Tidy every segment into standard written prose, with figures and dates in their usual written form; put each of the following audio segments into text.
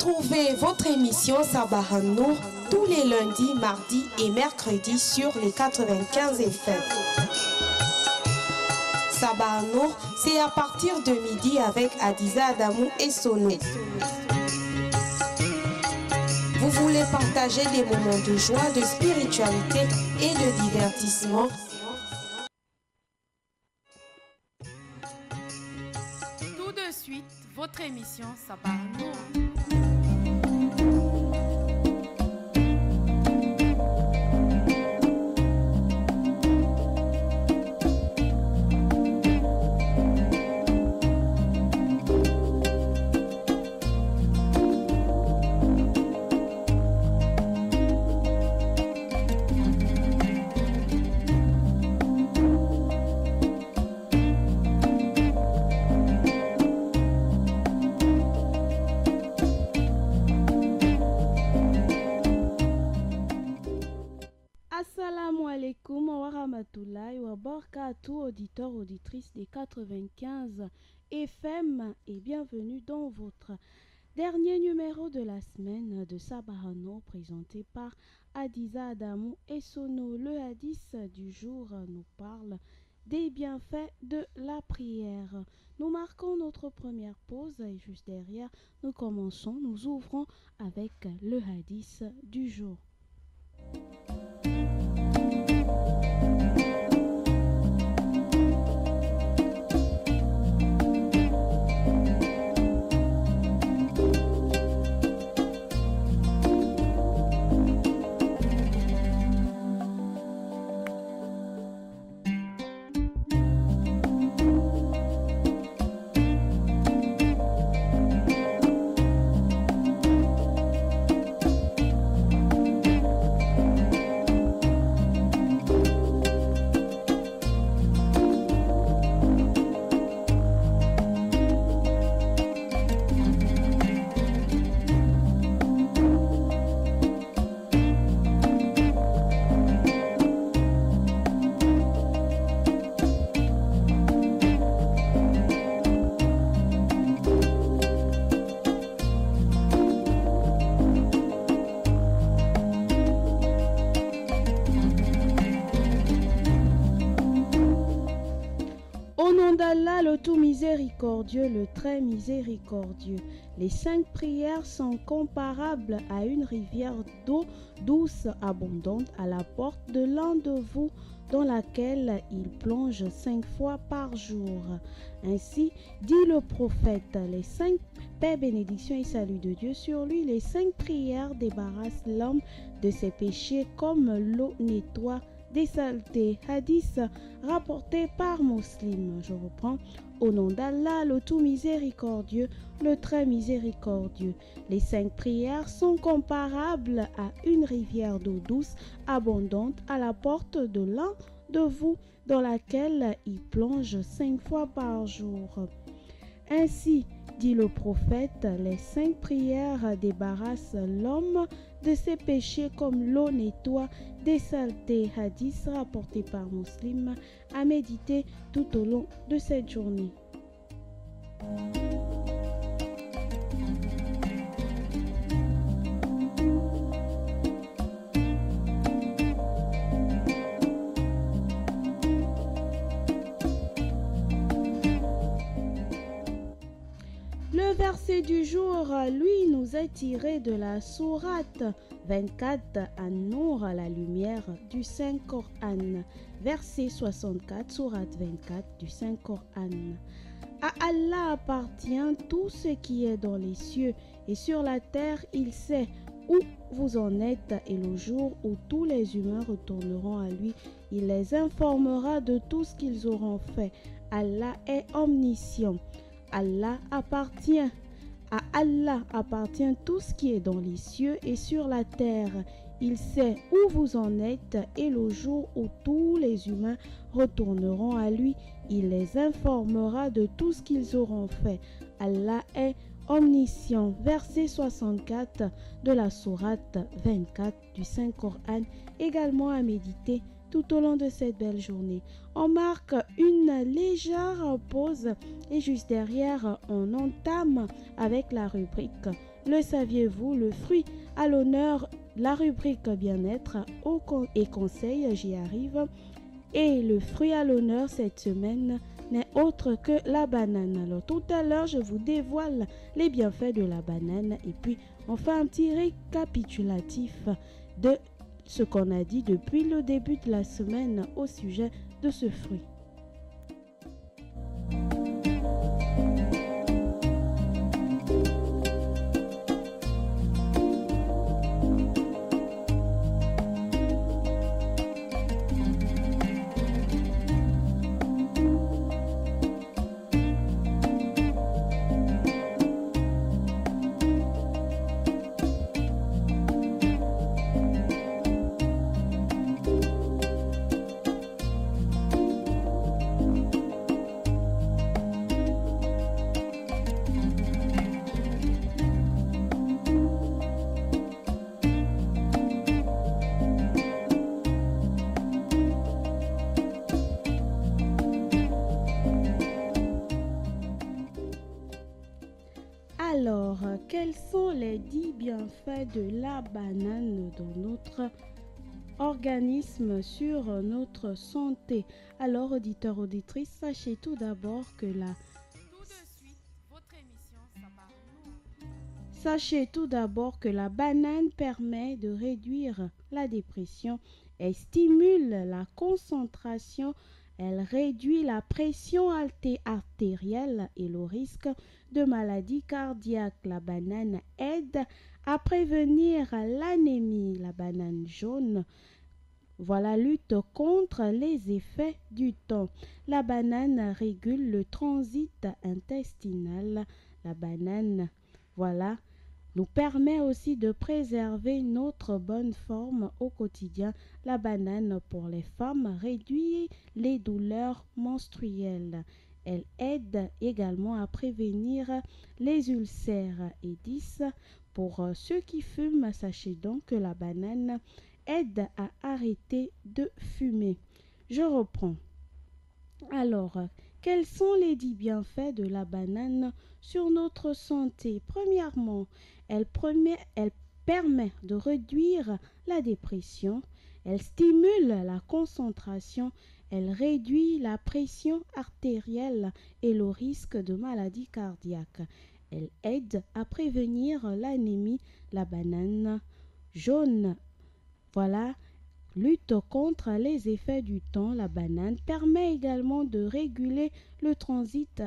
Retrouvez votre émission Sabah Nour tous les lundis, mardis et mercredis sur les 95 FM. Sabah Nour, c'est à partir de midi avec Adiza Adamou et Sono. Vous voulez partager des moments de joie, de spiritualité et de divertissement? Tout de suite, votre émission Sabah Nour. Assalamu alaikum wa rahmatullahi wa barakatuh, auditeurs, auditrices des 95 FM et bienvenue dans votre dernier numéro de la semaine de Sabah Nour présenté par Adiza Adamou et Sono. Le hadith du jour nous parle des bienfaits de la prière. Nous marquons notre première pause et juste derrière nous commençons, nous ouvrons avec le hadith du jour. d'Allah, le tout miséricordieux, le très miséricordieux. Les 5 prières sont comparables à une rivière d'eau douce abondante à la porte de l'un de vous, dans laquelle il plonge 5 fois par jour. Ainsi dit le prophète, les 5 paix, bénédiction et salut de Dieu sur lui, les 5 prières débarrassent l'homme de ses péchés comme l'eau nettoie des saletés. Hadith rapporté par Muslim. Je reprends. Au nom d'Allah, le tout miséricordieux, le très miséricordieux. Les 5 prières sont comparables à une rivière d'eau douce abondante à la porte de l'un de vous, dans laquelle il plonge 5 fois par jour. Ainsi dit le prophète, les 5 prières débarrassent l'homme de ses péchés comme l'eau nettoie des saletés. Hadith rapporté par Muslim, à méditer tout au long de cette journée. Le verset du jour, lui, nous est tiré de la sourate 24, An-Nour, la lumière du Saint-Coran. Verset 64, sourate 24 du Saint-Coran. À Allah appartient tout ce qui est dans les cieux et sur la terre, il sait où vous en êtes, et le jour où tous les humains retourneront à lui, il les informera de tout ce qu'ils auront fait. Allah est omniscient. À Allah appartient tout ce qui est dans les cieux et sur la terre. Il sait où vous en êtes, et le jour où tous les humains retourneront à lui, il les informera de tout ce qu'ils auront fait. Allah est omniscient. Verset 64 de la sourate 24 du Saint-Coran, également à méditer tout au long de cette belle journée. On marque une légère pause et juste derrière, on entame avec la rubrique Le saviez-vous, le fruit à l'honneur, la rubrique bien-être et conseil, j'y arrive. Et le fruit à l'honneur cette semaine n'est autre que la banane. Alors tout à l'heure, je vous dévoile les bienfaits de la banane et puis on fait un petit récapitulatif de ce qu'on a dit depuis le début de la semaine au sujet de ce fruit. Alors, quels sont les 10 bienfaits de la banane dans notre organisme, sur notre santé? Alors, auditeurs, auditrices, sachez tout d'abord que la banane permet de réduire la dépression, elle stimule la concentration, elle réduit la pression artérielle et le risque de maladie cardiaque. La banane aide à prévenir l'anémie. La banane jaune, voilà, lutte contre les effets du temps. La banane régule le transit intestinal. La banane, voilà, nous permet aussi de préserver notre bonne forme au quotidien. La banane pour les femmes réduit les douleurs menstruelles. Elle aide également à prévenir les ulcères. Et 10, pour ceux qui fument, sachez donc que la banane aide à arrêter de fumer. Je reprends. Alors, quels sont les 10 bienfaits de la banane sur notre santé? Premièrement, elle permet de réduire la dépression, elle stimule la concentration, elle réduit la pression artérielle et le risque de maladie cardiaque. Elle aide à prévenir l'anémie. La banane jaune, voilà, lutte contre les effets du temps. La banane permet également de réguler le transit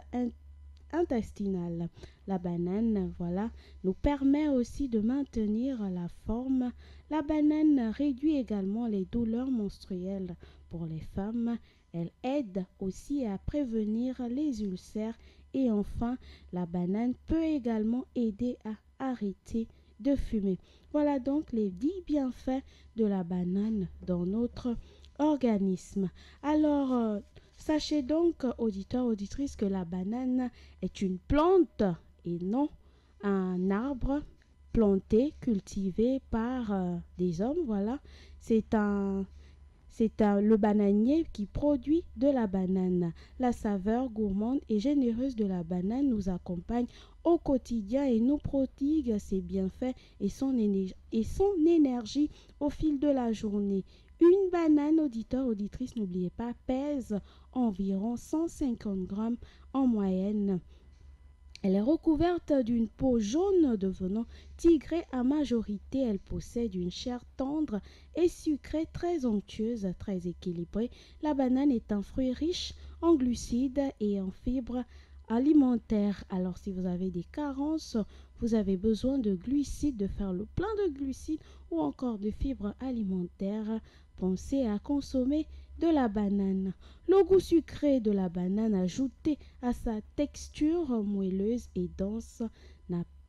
intestinal. La banane, voilà, nous permet aussi de maintenir la forme. La banane réduit également les douleurs menstruelles pour les femmes. Elle aide aussi à prévenir les ulcères. Et enfin, la banane peut également aider à arrêter de fumer. Voilà donc les 10 bienfaits de la banane dans notre organisme. Alors, sachez donc, auditeurs, auditrices, que la banane est une plante et non un arbre planté, cultivé par des hommes. Voilà, c'est le bananier qui produit de la banane. La saveur gourmande et généreuse de la banane nous accompagne au quotidien et nous prodigue ses bienfaits et son énergie au fil de la journée. Une banane, auditeur, auditrice, n'oubliez pas, pèse environ 150 grammes en moyenne. Elle est recouverte d'une peau jaune devenant tigrée à majorité. Elle possède une chair tendre et sucrée, très onctueuse, très équilibrée. La banane est un fruit riche en glucides et en fibres alimentaires. Alors si vous avez des carences, vous avez besoin de glucides, de faire le plein de glucides ou encore de fibres alimentaires, pensez à consommer de la banane. Le goût sucré de la banane ajouté à sa texture moelleuse et dense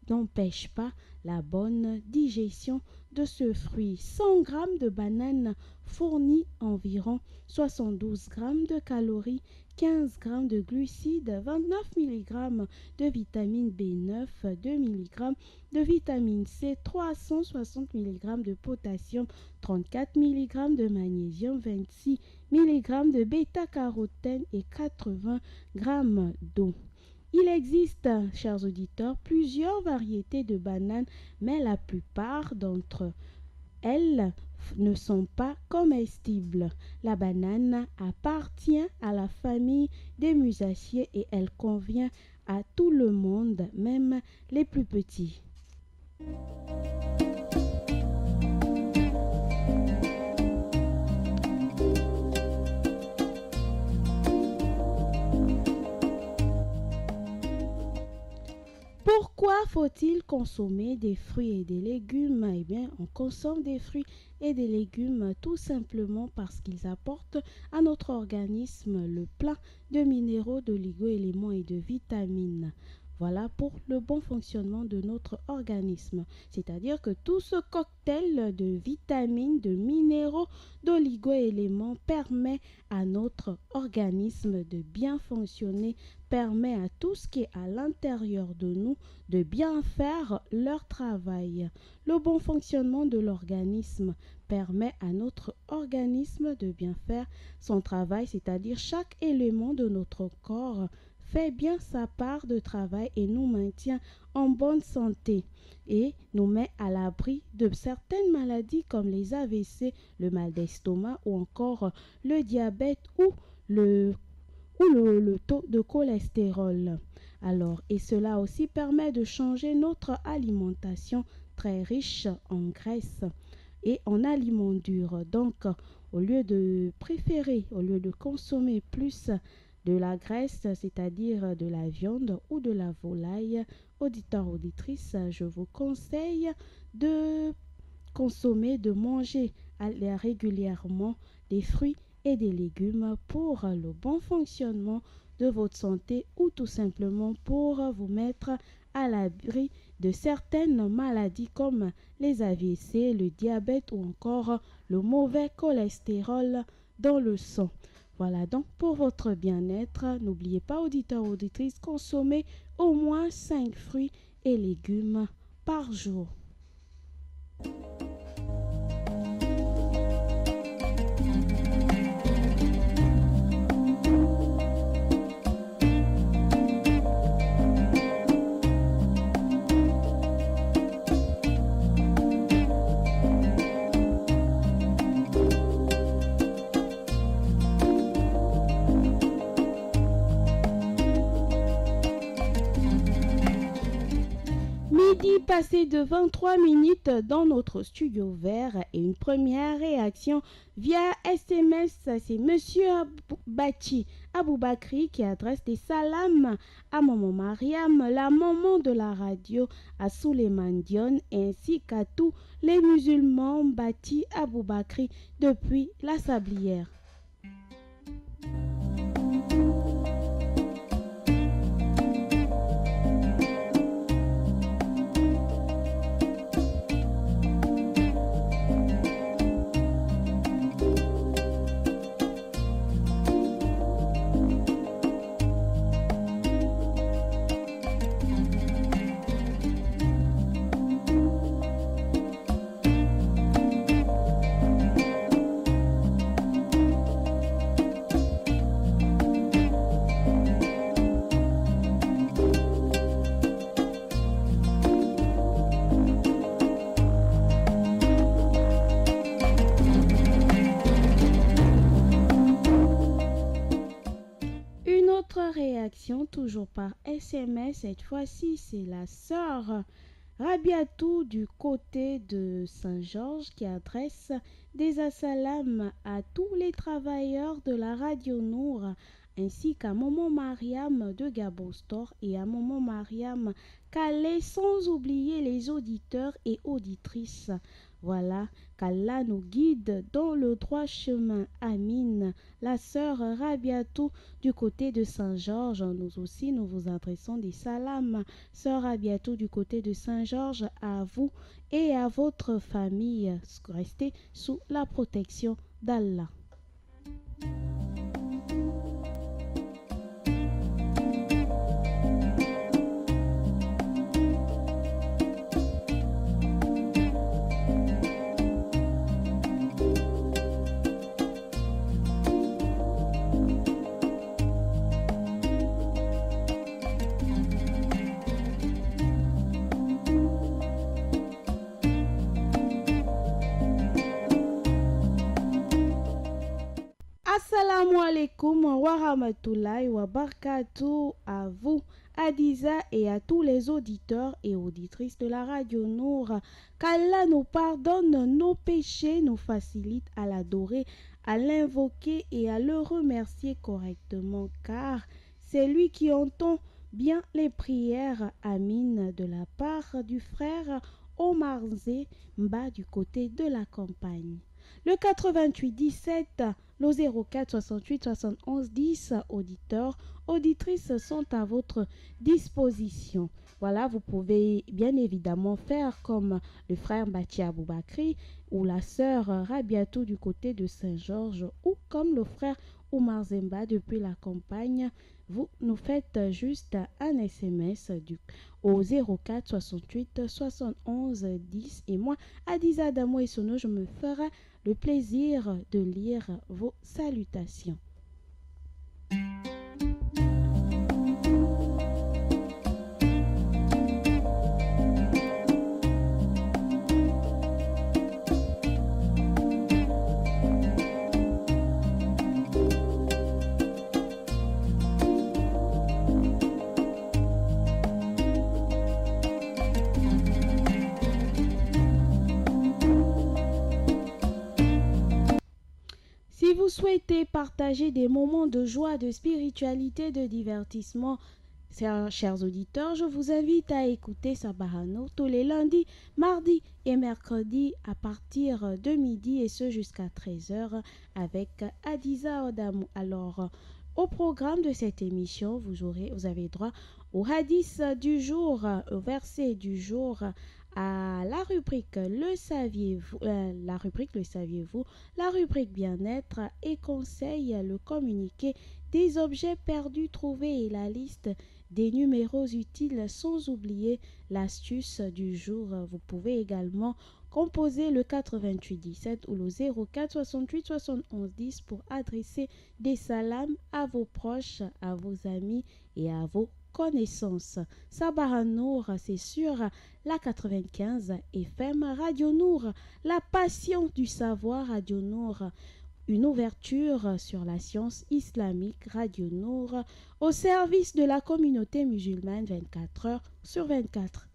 n'empêche pas la bonne digestion de ce fruit. 100 grammes de banane fournit environ 72 grammes de calories 15 g de glucides, 29 mg de vitamine B9, 2 mg de vitamine C, 360 mg de potassium, 34 mg de magnésium, 26 mg de bêta-carotène et 80 g d'eau. Il existe, chers auditeurs, plusieurs variétés de bananes, mais la plupart d'entre elles ne sont pas comestibles. La banane appartient à la famille des musaciées et elle convient à tout le monde, même les plus petits. Pourquoi faut-il consommer des fruits et des légumes? Eh bien, on consomme des fruits et des légumes tout simplement parce qu'ils apportent à notre organisme le plein de minéraux, d'oligo-éléments et de vitamines. Voilà pour le bon fonctionnement de notre organisme. C'est-à-dire que tout ce cocktail de vitamines, de minéraux, d'oligo-éléments permet à notre organisme de bien fonctionner, permet à tout ce qui est à l'intérieur de nous de bien faire leur travail. Le bon fonctionnement de l'organisme permet à notre organisme de bien faire son travail, c'est-à-dire chaque élément de notre corps fait bien sa part de travail et nous maintient en bonne santé et nous met à l'abri de certaines maladies comme les AVC, le mal d'estomac ou encore le diabète ou le taux de cholestérol. Alors, et cela aussi permet de changer notre alimentation très riche en graisse et en aliments durs. Donc, au lieu de consommer plus de la graisse, c'est-à-dire de la viande ou de la volaille, auditeurs, auditrices, je vous conseille de manger régulièrement des fruits et des légumes pour le bon fonctionnement de votre santé ou tout simplement pour vous mettre à l'abri de certaines maladies comme les AVC, le diabète ou encore le mauvais cholestérol dans le sang. Voilà donc pour votre bien-être. N'oubliez pas, auditeurs, auditrices, consommer au moins 5 fruits et légumes par jour. Midi passé de 23 minutes dans notre studio vert et une première réaction via SMS, c'est Monsieur Bachi Aboubakri qui adresse des salams à Maman Mariam, la maman de la radio, à Souleymane Dion ainsi qu'à tous les musulmans. Bachi Aboubakri depuis la Sablière. Réaction toujours par SMS, cette fois-ci c'est la sœur Rabiatou du côté de Saint-Georges qui adresse des assalams à tous les travailleurs de la Radio Nour ainsi qu'à Maman Mariam de Gabostor et à Maman Mariam Calais, sans oublier les auditeurs et auditrices. Voilà, qu'Allah nous guide dans le droit chemin. Amine. La sœur Rabiatou du côté de Saint-Georges, nous aussi nous vous adressons des salams. Sœur Rabiatou du côté de Saint-Georges, à vous et à votre famille. Restez sous la protection d'Allah. alaikum wa rahmatullahi wa barakatuh à vous, Adiza, et à tous les auditeurs et auditrices de la Radio Nour. Qu'Allah nous pardonne nos péchés, nous facilite à l'adorer, à l'invoquer et à le remercier correctement, car c'est lui qui entend bien les prières. Amine, de la part du frère Omar Zé Mba du côté de la campagne. Le 88 17, le 04 68 71 10, auditeurs, auditrices sont à votre disposition. Voilà, vous pouvez bien évidemment faire comme le frère Bati Aboubakri ou la sœur Rabiatou du côté de Saint-Georges ou comme le frère Oumar Zemba depuis la campagne. Vous nous faites juste un SMS au 04 68 71 10 et moi, Adiza Damo et Sono, je me ferai le plaisir de lire vos salutations. Si vous souhaitez partager des moments de joie, de spiritualité, de divertissement, chers auditeurs, je vous invite à écouter Sabahano tous les lundis, mardis et mercredis à partir de midi et ce jusqu'à 13h avec Adiza Odamou. Alors, au programme de cette émission, vous avez droit au hadith du jour, au verset du jour, à la rubrique Le saviez-vous, la rubrique bien-être et conseils, le communiqué des objets perdus trouvés et la liste des numéros utiles, sans oublier l'astuce du jour. Vous pouvez également composer le 88 17 ou le 04 68 71 10 pour adresser des salams à vos proches, à vos amis et à vos connaissances. Sabah Nour, c'est sur la 95 FM Radio Nour, la passion du savoir Radio Nour, une ouverture sur la science islamique Radio Nour, au service de la communauté musulmane 24 heures sur 24.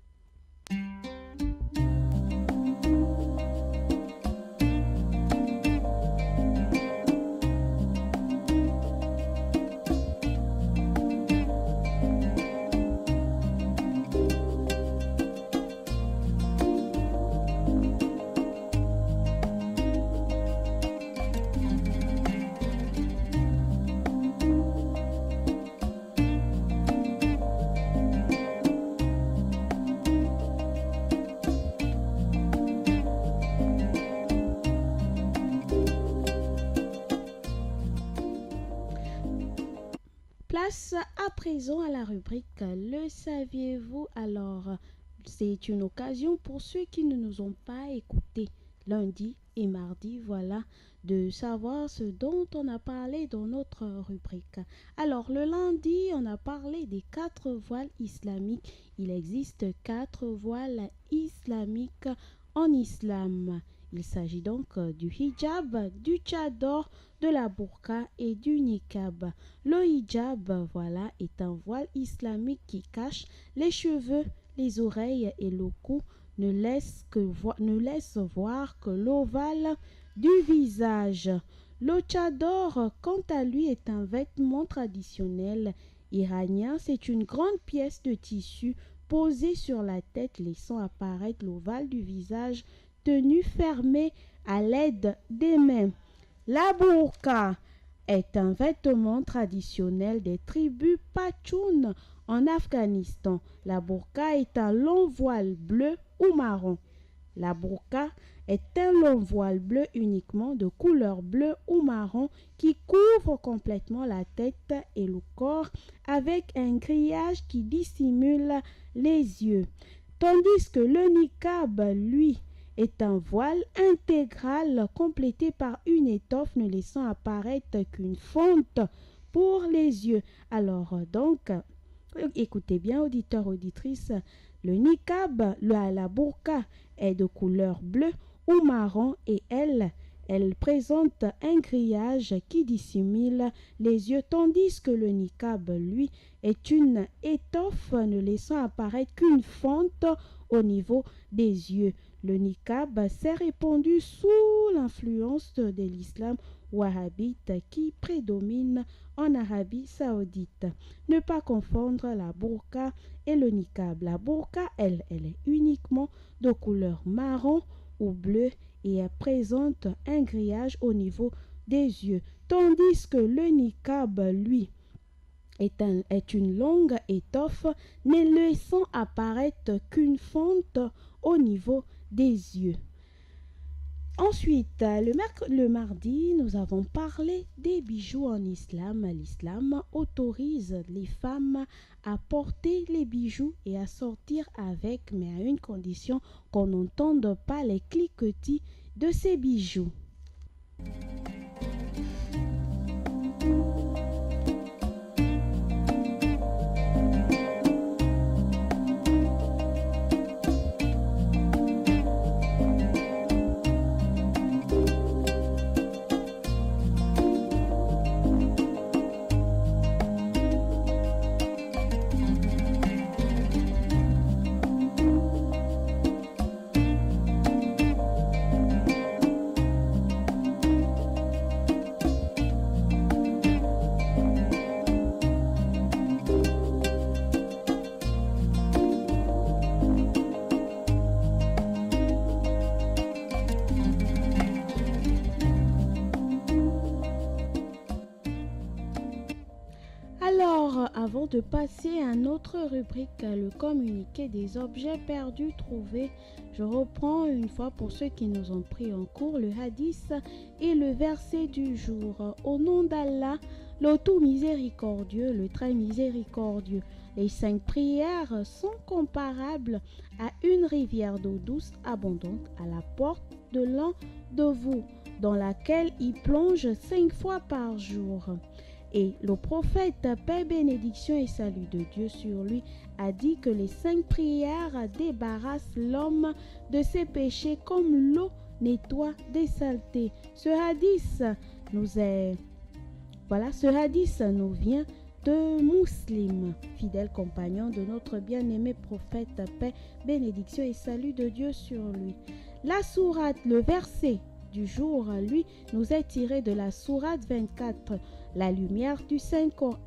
Place à présent à la rubrique Le saviez-vous? Alors, c'est une occasion pour ceux qui ne nous ont pas écoutés lundi et mardi, voilà, de savoir ce dont on a parlé dans notre rubrique. Alors, le lundi, on a parlé des 4 voiles islamiques. Il existe 4 voiles islamiques en islam. Il s'agit donc du hijab, du tchador, de la burqa et du niqab. Le hijab, voilà, est un voile islamique qui cache les cheveux, les oreilles et le cou, ne laisse voir que l'ovale du visage. Le tchador, quant à lui, est un vêtement traditionnel iranien. C'est une grande pièce de tissu posée sur la tête, laissant apparaître l'ovale du visage tenu fermé à l'aide des mains. La burqa est un vêtement traditionnel des tribus Pachtoun en Afghanistan. La burqa est un long voile bleu ou marron. La burqa est un long voile bleu uniquement de couleur bleu ou marron qui couvre complètement la tête et le corps avec un grillage qui dissimule les yeux. Tandis que le niqab, lui, est un voile intégral complété par une étoffe ne laissant apparaître qu'une fente pour les yeux. Alors donc, écoutez bien auditeurs, auditrices, le niqab, la burqa est de couleur bleue ou marron et elle Elle présente un grillage qui dissimule les yeux, tandis que le niqab, lui, est une étoffe ne laissant apparaître qu'une fente au niveau des yeux. Le niqab s'est répandu sous l'influence de l'islam wahhabite qui prédomine en Arabie Saoudite. Ne pas confondre la burqa et le niqab. La burqa, elle est uniquement de couleur marron ou bleu et elle présente un grillage au niveau des yeux, tandis que le niqab, lui, est une longue étoffe ne laissant apparaître qu'une fente au niveau des yeux. Ensuite, le mardi, nous avons parlé des bijoux en islam. L'islam autorise les femmes à porter les bijoux et à sortir avec, mais à une condition qu'on n'entende pas les cliquetis de ces bijoux. Avant de passer à notre rubrique, le communiqué des objets perdus trouvés, je reprends une fois pour ceux qui nous ont pris en cours le hadith et le verset du jour. Au nom d'Allah, le tout miséricordieux, le très miséricordieux, les 5 prières sont comparables à une rivière d'eau douce abondante à la porte de l'un de vous, dans laquelle il plonge 5 fois par jour. Et le prophète, paix, bénédiction et salut de Dieu sur lui, a dit que les 5 prières débarrassent l'homme de ses péchés comme l'eau nettoie des saletés. Ce hadith nous vient de Muslim, fidèle compagnon de notre bien-aimé prophète, paix, bénédiction et salut de Dieu sur lui. La sourate, le verset du jour, lui, nous est tiré de la sourate 24. La lumière du Saint-Coran.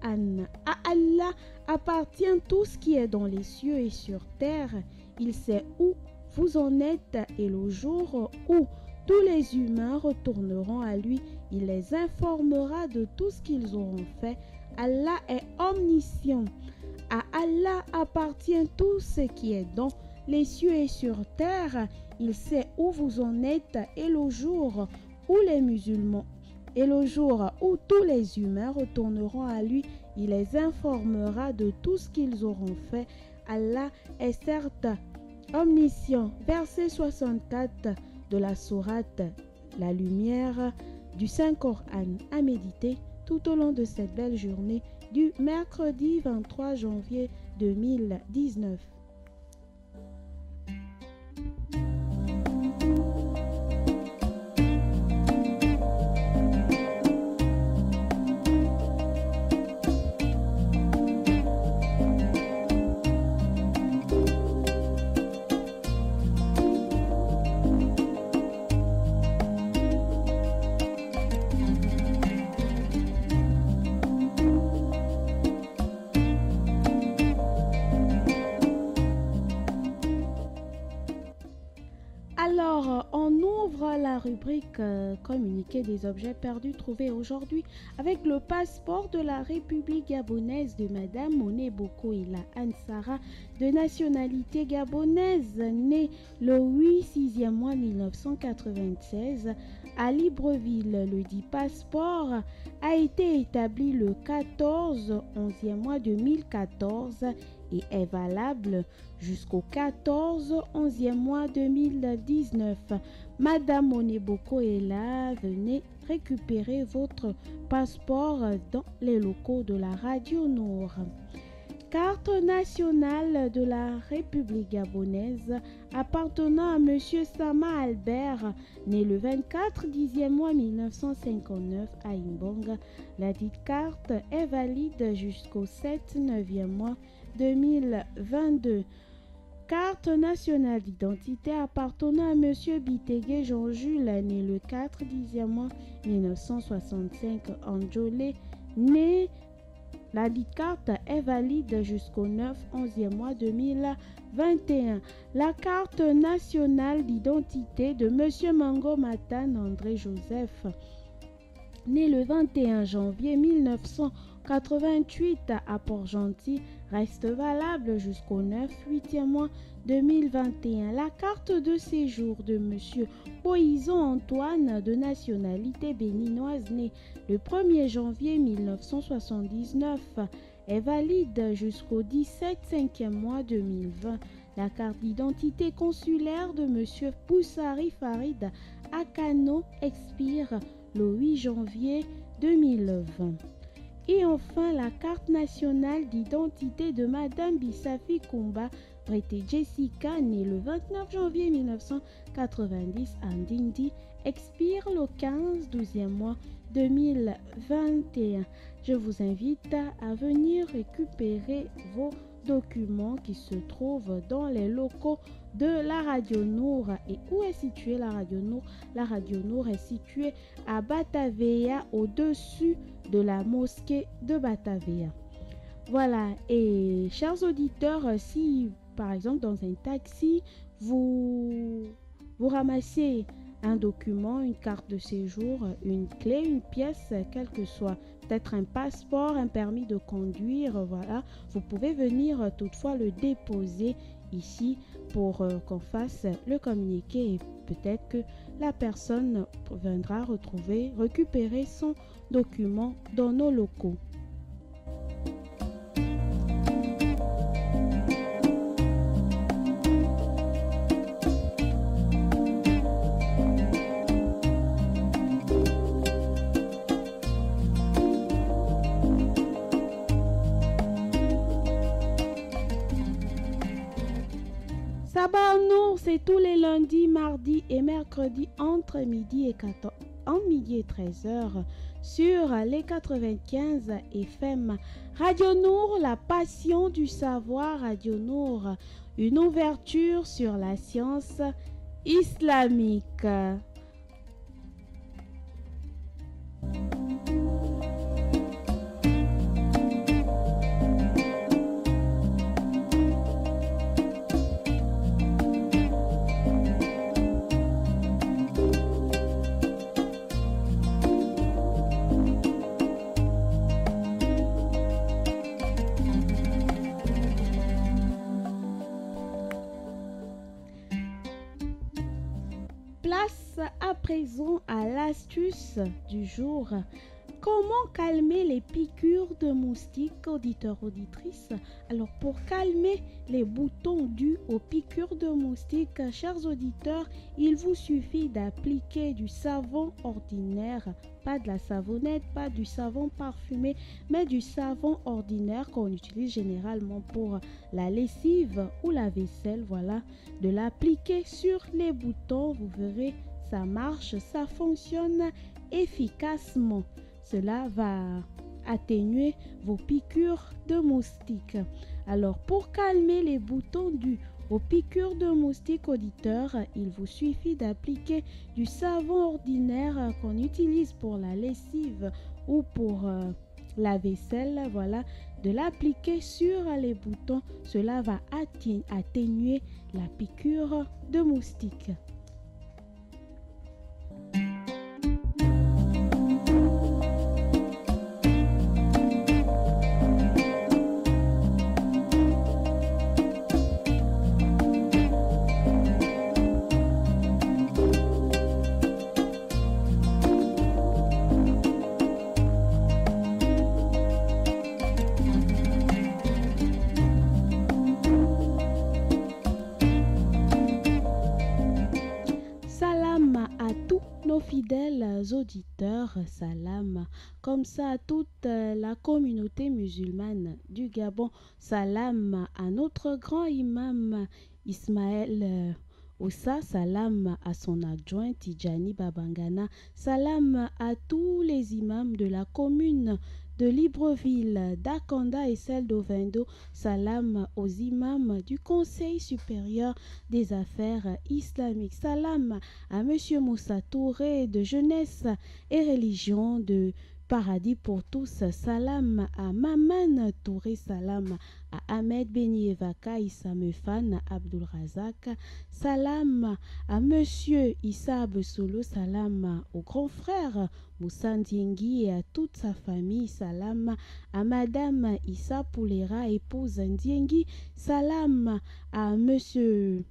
À Allah appartient tout ce qui est dans les cieux et sur terre. Il sait où vous en êtes et le jour où tous les humains retourneront à lui, il les informera de tout ce qu'ils auront fait. Allah est omniscient. À Allah appartient tout ce qui est dans les cieux et sur terre. Il sait où vous en êtes et le jour où les musulmans et le jour où tous les humains retourneront à lui, il les informera de tout ce qu'ils auront fait. Allah est certes omniscient. Verset 64 de la sourate La lumière du Saint-Coran à méditer tout au long de cette belle journée du mercredi 23 janvier 2019. Alors, on ouvre la rubrique communiqué des objets perdus trouvés aujourd'hui avec le passeport de la République gabonaise de Madame Moné Bokoila Ansara, de nationalité gabonaise, née le 8/6e mois 1996 à Libreville. Le dit passeport a été établi le 14/11e mois 2014 et est valable jusqu'au 14/11e mois 2019. Madame Moneboko est là, venez récupérer votre passeport dans les locaux de la Radio Nord. carte nationale de la République gabonaise appartenant à M. Sama Albert, né le 24 10e mois 1959 à Imbonga. La dite carte est valide jusqu'au 7 9e mois 2022. Carte nationale d'identité appartenant à M. Bitegue Jean-Jules, né le 4 10e mois 1965 en Djolé, né. La dite carte est valide jusqu'au 9 11e mois 2021. La carte nationale d'identité de M. Mango Matan André Joseph, né le 21 janvier 1988 à Port-Gentil, reste valable jusqu'au 9 8e mois 2021. La carte de séjour de M. Poison Antoine, de nationalité béninoise, né le 1er janvier 1979, est valide jusqu'au 17 5e mois 2020. La carte d'identité consulaire de M. Poussari Farid Akano expire le 8 janvier 2020. Et enfin, la carte nationale d'identité de Madame Bissafi Kumba Prêté Jessica, née le 29 janvier 1990 à Ndindi, expire le 15 12e mois 2021. Je vous invite à venir récupérer vos documents qui se trouvent dans les locaux de la Radio Nour. Et où est située la Radio Nour? La Radio Nour est située à Batavia, au-dessus de la mosquée de Batavia. Voilà, et chers auditeurs, si par exemple dans un taxi, vous ramassez un document, une carte de séjour, une clé, une pièce, quelle que soit, peut-être un passeport, un permis de conduire, voilà, vous pouvez venir toutefois le déposer ici pour qu'on fasse le communiqué et peut-être que la personne viendra récupérer son document dans nos locaux. Sabah Nour, c'est tous les lundis, mardis et mercredis entre midi et 13h sur les 95 FM. Radio Nour, la passion du savoir. Radio Nour, une ouverture sur la science islamique. Place à présent à l'astuce du jour. Comment calmer les piqûres de moustiques, auditeurs, auditrices? Alors, pour calmer les boutons dus aux piqûres de moustiques, chers auditeurs, il vous suffit d'appliquer du savon ordinaire, pas de la savonnette, pas du savon parfumé, mais du savon ordinaire qu'on utilise généralement pour la lessive ou la vaisselle. Voilà, de l'appliquer sur les boutons, vous verrez, ça marche, ça fonctionne efficacement. Cela va atténuer vos piqûres de moustiques. Alors, pour calmer les boutons dus aux piqûres de moustiques, auditeurs, il vous suffit d'appliquer du savon ordinaire qu'on utilise pour la lessive ou pour la vaisselle. Voilà, de l'appliquer sur les boutons. Cela va atténuer la piqûre de moustiques. nos fidèles auditeurs, salam. Comme ça à toute la communauté musulmane du Gabon, salam à notre grand imam Ismaël Oussa, salam à son adjoint Tidjani Babangana, salam à tous les imams de la commune de Libreville, d'Akanda et celle d'Ovendo, salam aux imams du Conseil supérieur des affaires islamiques, salam à M. Moussa Touré de Jeunesse et Religion de Paradis pour tous, salam à Maman Touré, salam à Ahmed Benievaka, Issa Mefan, Abdul Razak, salam à Monsieur Issa Besolo, salam au grand frère Moussa Ndiengi et à toute sa famille, salam à Madame Issa Poulera, épouse Ndiengi, salam à Monsieur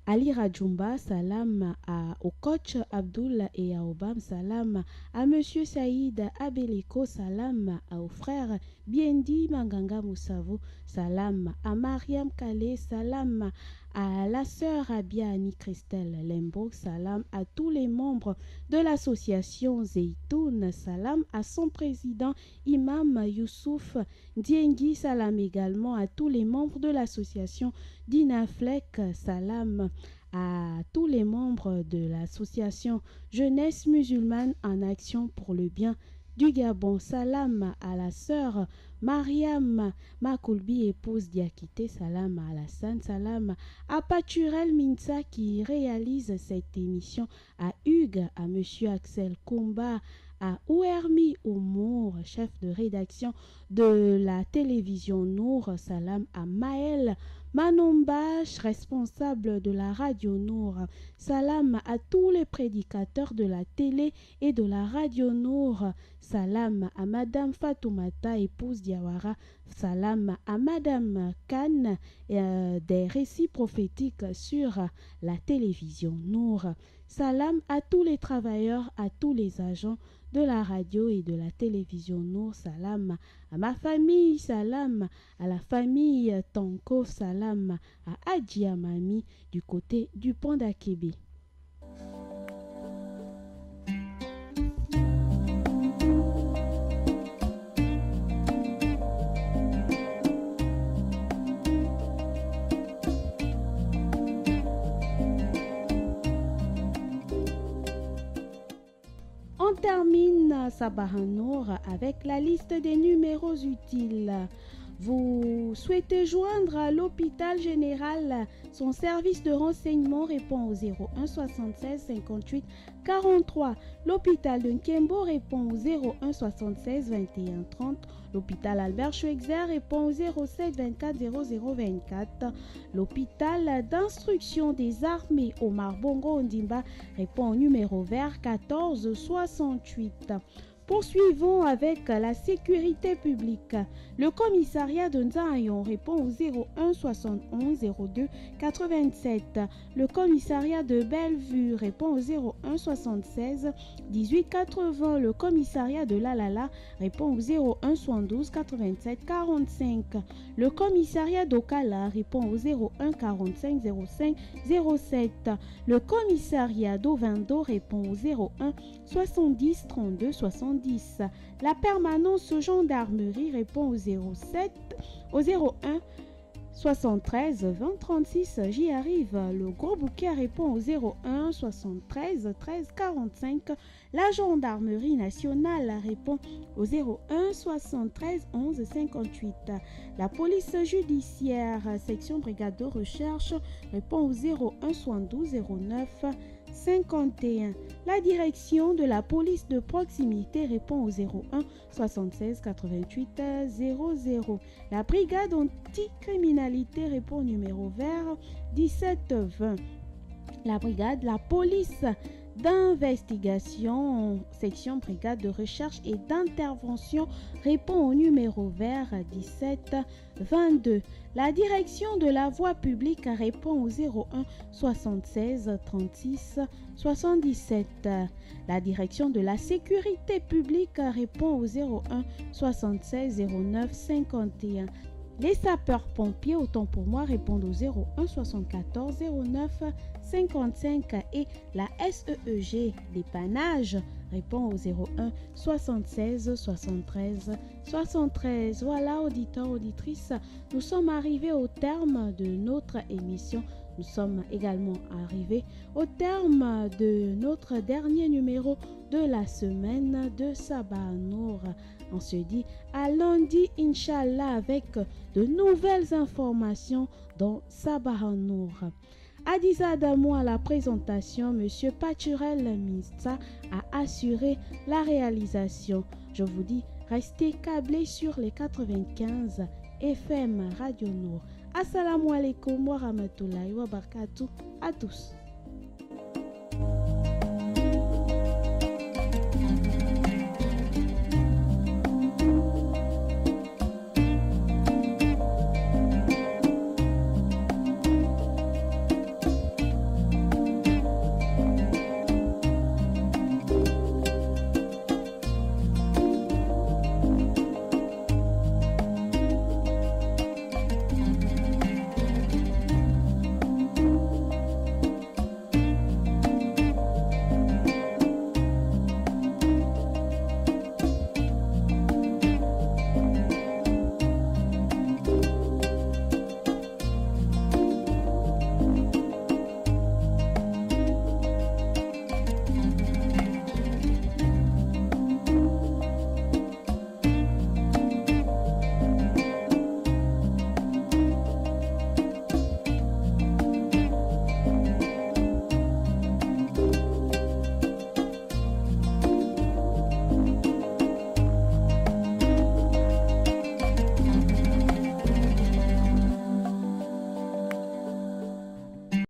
Ali Radjoumba, salam au coach Abdul et à Obam, salam à Monsieur Saïd Abeleko, salam au frère Biendi Manganga Moussavo, salam à Mariam Kale, salam à la sœur Abia Annie Christelle Lembo, salam à tous les membres de l'association Zeytoun, salam à son président Imam Youssouf Ndiengi, salam également à tous les membres de l'association d'Inaflec, salam à tous les membres de l'association Jeunesse musulmane en action pour le bien du Gabon, salam à la sœur Mariam Makoulbi, épouse Diakité, salam à Alassane, salam à Paturel Minsa qui réalise cette émission, à Hugues, à Monsieur Axel Komba, à Ouermi Oumour, chef de rédaction de la télévision Nour, salam à Maël Manombache, responsable de la radio Nour, salam à tous les prédicateurs de la télé et de la radio Nour, salam à Madame Fatoumata, épouse Diawara, salam à Madame Khan, des récits prophétiques sur la télévision Nour, salam à tous les travailleurs, à tous les agents de la radio et de la télévision Nour, salam à ma famille, salam à la famille Tonko, salam à Adjia Mami du côté du pont d'Akébé. On termine Sabahanour avec la liste des numéros utiles. Vous souhaitez joindre à l'hôpital général, son service de renseignement répond au 01 76 58 43. L'hôpital de Nkembo répond au 01 76 21 30. L'hôpital Albert Schweitzer répond au 07 24 00 24. L'hôpital d'instruction des armées Omar Bongo Ondimba répond au numéro vert 14 68. Poursuivons avec la sécurité publique. Le commissariat de Nzayon répond au 01 71 02 87. Le commissariat de Bellevue répond au 01 76 18 80. Le commissariat de Lalala répond au 01 72 87 45. Le commissariat d'Okala répond au 01 45 05 07. Le commissariat d'Ovendo répond au 01 70 32 70. La permanence gendarmerie répond au 07 au 01 73 20 36. J'y arrive. Le gros bouquet répond au 01 73 13 45. La gendarmerie nationale répond au 01 73 11 58. La police judiciaire section brigade de recherche répond au 01 72 09 51. La direction de la police de proximité répond au 01 76 88 00. La brigade anticriminalité répond au numéro vert 17 20. La police d'investigation, section brigade de recherche et d'intervention répond au numéro vert 17 22. La direction de la voie publique répond au 01 76 36 77. La direction de la sécurité publique répond au 01 76 09 51. Les sapeurs-pompiers, autant pour moi, répondent au 01 74 09 55 et la SEEG dépannage répond au 01 76 73 73. Voilà, auditeurs, auditrices, nous sommes arrivés au terme de notre émission. Nous sommes également arrivés au terme de notre dernier numéro de la semaine de Sabah Nour. On se dit à lundi, Inch'Allah, avec de nouvelles informations dans Sabah Nour. Adiza Adamo à la présentation, Monsieur Paturel Mista a assuré la réalisation. Je vous dis, restez câblés sur les 95 FM Radio Nour. Assalamu alaikum wa rahmatullahi wa barakatuh à tous.